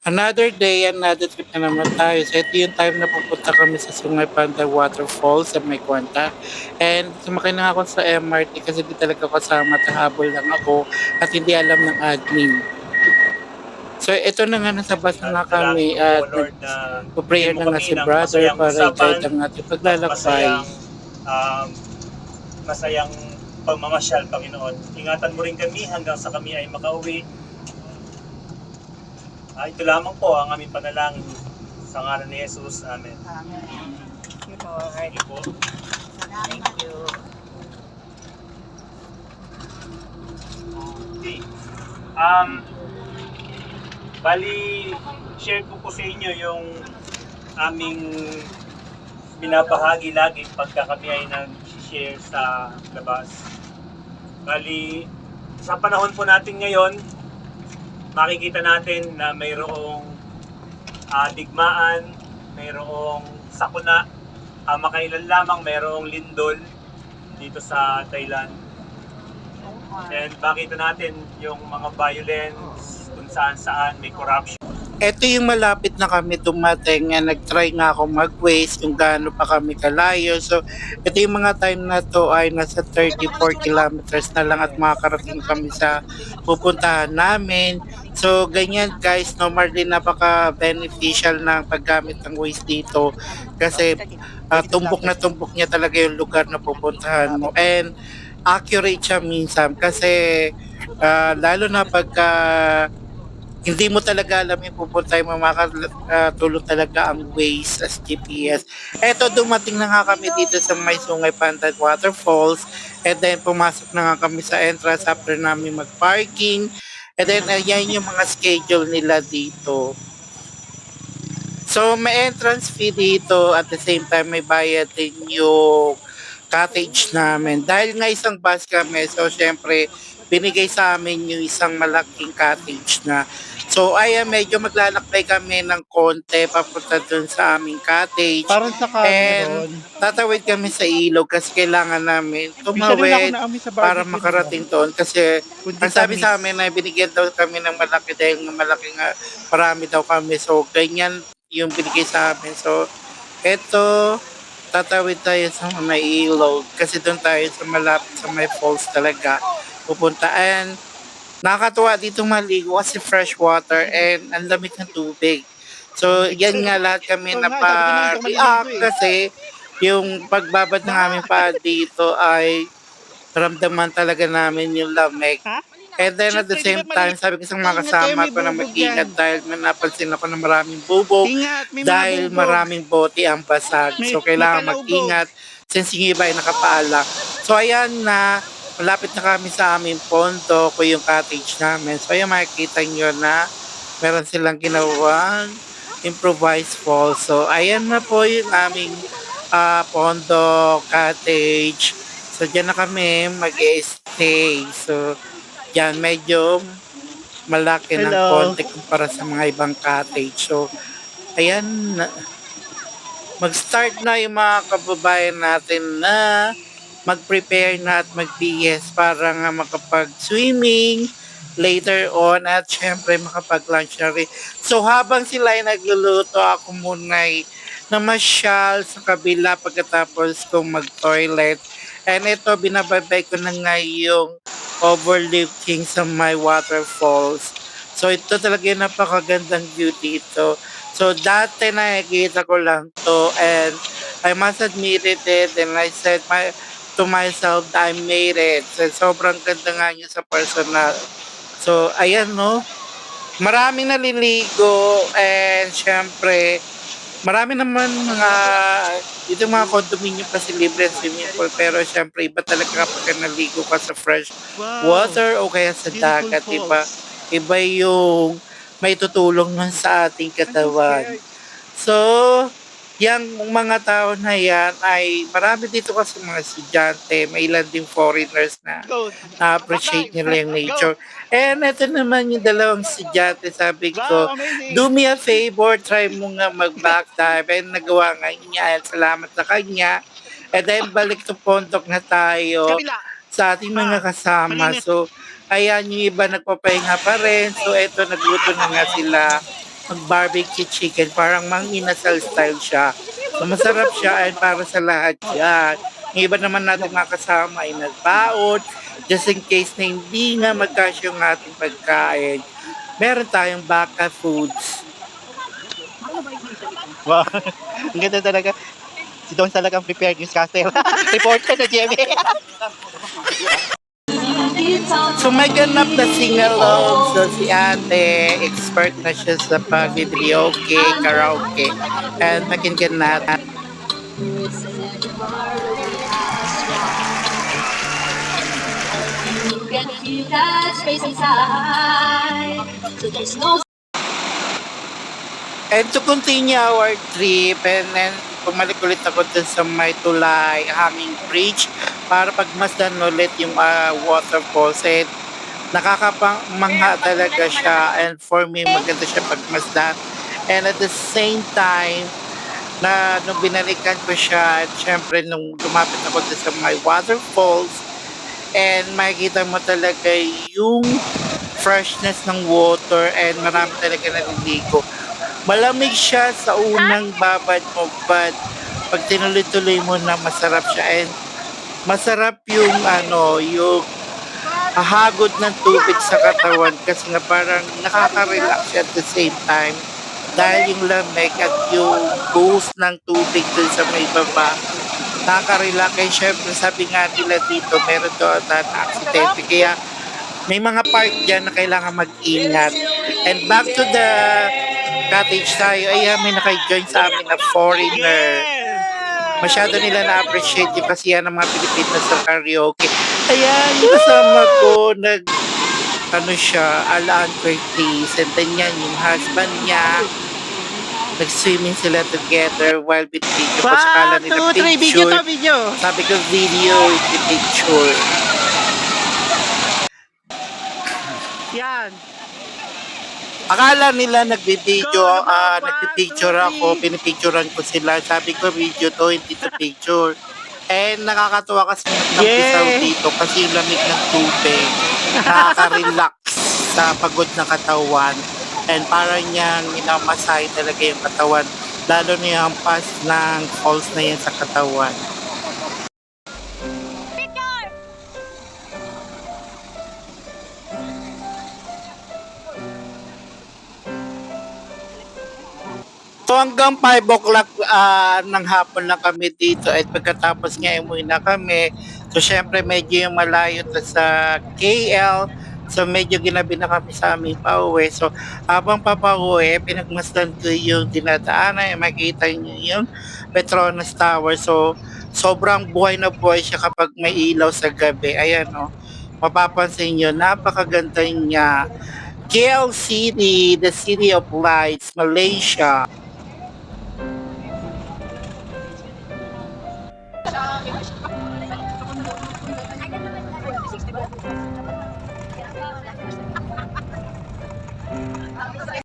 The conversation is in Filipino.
Another day, another trip na naman tayo. So ito yung time na pupunta kami sa Sungay Panda Waterfalls sa May Kwanta. And sumakay na ako sa MRT kasi di talaga kasama, tahabol lang ako at hindi alam ng admin. So ito na nga, nasa bus na At nga kami dalangin ko po, at Lord, na nagpo-prayer bigyan mo na nga kami si ng brother masayang para usapan i-guide ang ating at paglalakbay. um, masayang pagmamasyal, Panginoon. Ingatan mo rin kami hanggang sa kami ay makauwi. Ito lamang po ang aming panalangin sa ngalan ni Jesus. Amen. Amen. Thank you, Lord. Sige po. Thank you. Okay. Bali, share ko po sa inyo yung aming binabahagi lagi pagka kami ay nag-share sa labas. Bali, sa panahon po natin ngayon, makikita natin na mayroong digmaan, mayroong sakuna, makailan lamang mayroong lindol dito sa Thailand. And makita natin yung mga violence kung saan may corruption. Ito yung malapit na kami dumating, nag-try nga ako mag-waste kung gaano pa kami kalayo. So, ito yung mga time na to ay nasa 34 kilometers na lang at makakarating kami sa pupuntahan namin. So, ganyan guys, normally napaka-beneficial ng paggamit ng waste dito kasi tumbok na tumbok niya talaga yung lugar na pupuntahan mo. And accurate siya minsan kasi lalo na pagka hindi mo talaga alam yung pupuntahin mo, makakatulong talaga ang Waze as GPS. Eto, dumating na nga kami dito sa May Sungay Pandan Waterfalls, and then pumasok na nga kami sa entrance after namin mag-parking, and then ayan yung mga schedule nila dito. So may entrance fee dito, at the same time may bayad din yung cottage namin. Dahil nga isang bus kami, so syempre binigay sa amin yung isang malaking cottage na. So ayan, medyo maglalakbay kami ng konti papunta dun sa aming cottage. Parang sa And Cameron. tatawid kami sa ilog kasi kailangan namin Minsan din ako tumawid naamoy sa para barbecue. makarating doon kasi Kundi ang sabi tamis. sa amin na binigyan daw kami ng malaki dahil nga malaki nga marami daw kami. So ganyan yung binigay sa amin. So eto, tatawid tayo sa may ilog kasi doon tayo sa malapit sa may falls talaga pupunta. And nakakatuwa dito maligo kasi fresh water and ang lamig ng tubig. So yan nga, lahat kami Ikaw nga, sabi ko na hindi ako maliligo napa-react kasi yung pagbabad ng aming paa dito ay ramdaman talaga namin yung lamig. Ha? And then at the Siyempre, same di ba time, sabi ko sa mga Ingat kayo, kasama may ko na bubog mag-ingat yan. dahil may napansin ako na maraming bubog Ingat, may mga dahil bubog. maraming bote ang basag. So May kailangan palaubog. mag-ingat since yung iba ay nakapaalak. So ayan na, malapit na kami sa aming pondo ko yung cottage namin. So ayan, makikita nyo na meron silang ginawang improvised falls. So ayan na po yung aming pondo cottage. So dyan na kami mag-stay. So yan, medyo malaki ng Hello. konti kumpara sa mga ibang cottage. So, ayan, mag-start na yung mga kababayan natin na mag-prepare na at mag-BS para nga makapag-swimming later on at syempre makapag-lunch na rin. So, habang sila ay nagluluto, ako muna ay namasyal sa kabila pagkatapos kong mag-toilet. And ito, binababay ko na nga yung overlooking sa my waterfalls. So ito talaga yung napakagandang view dito. So dati nakikita ko lang to and I must admit it and I said to myself I made it. So, sobrang ganda nga niya sa personal. So ayan no, maraming naliligo and syempre marami naman mga dito mga condominium kasi libre ang swimming pool pero syempre iba talaga kapag naligo ka sa fresh Wow. water o kaya sa Beautiful dagat, falls. iba iba yung may tutulong nun sa ating katawan. So, yung mga tao na yan ay marami dito kasi mga estudyante, may ilan din foreigners na Go. na-appreciate nila yung nature. And ito naman yung dalawang estudyante, sabi ko, Wow, amazing. do me a favor, try mo nga mag-back dive. And nagawa nga niya, and salamat sa kanya. And then balik to Pontok na tayo Kabila. sa ating mga kasama. Malinis. So, ayan, yung iba nagpapahinga pa rin. So, eto, nagluto na nga sila mag-barbecue chicken. Parang mang-inasal style siya. So masarap siya and para sa lahat yan. Yung iba naman natin mga kasama ay nagbaon just in case na hindi nga magkasya yung ating pagkain. Meron tayong baka foods. Wow, ang ganda talaga. Si Don talagang prepared newscaster. Reporter na Jimmy. So may ganap na sing-along. So si ate, expert na siya sa pag-videoke, karaoke. And pakinggan natin. Can feel that space inside. So there's no And to continue our trip, and then bumalik ulit ako dun sa may tulay, hanging bridge, para pagmasdan ulit yung waterfalls. And nakakapangmangha talaga siya. And for me, maganda siya pagmasdan. And at the same time, na nung binalikan ko siya, at syempre nung lumapit ako dun sa may waterfalls, and makikita mo talaga yung freshness ng water and marami talaga naliligo. Malamig siya sa unang babad mo, but pag tinuloy-tuloy mo na masarap siya and masarap yung yung hagod ng tubig sa katawan kasi nga parang nakaka-relax siya at the same time dahil yung lamig at yung boost ng tubig dun sa may baba nakaka-relax. And syempre sabi nga nila dito meron doon na aksidente kaya may mga part dyan na kailangan mag-ingat. And back to the cottage tayo, ayan may naka-join sa amin na foreigner. Masyado nila na-appreciate yung kasiyahan ng mga Pilipino sa karaoke. Ayan, yung kasama ko, siya, Alan Curtis, and then yan, yung husband niya, nag-swimming sila together while with video. Wow, sakala nila picture. Video. Sabi ko, video, hindi picture. Yan. Akala nila nagbibideo, nagpipicture ako, pinipicturean ko sila. Sabi ko, video to, hindi to picture. And nakakatuwa kasi nagtampisaw dito kasi yung lamig ng tubig. Nakaka-relax sa pagod na katawan. And parang niyang minamasay talaga yung katawan. Lalo na yung pass ng falls na yan sa katawan. So hanggang 5 o'clock ng hapon lang kami dito at pagkatapos nga umuwi na kami. So syempre medyo yung malayo to sa KL. So medyo ginabi na kami sa aming pauwi. So habang papauwi, pinagmasdan ko yung dinadaanan. Makita nyo yung Petronas Tower. So sobrang buhay na buhay siya kapag may ilaw sa gabi. Ayan o. Mapapansin nyo, napakaganda niya. KL City, the City of Lights, Malaysia.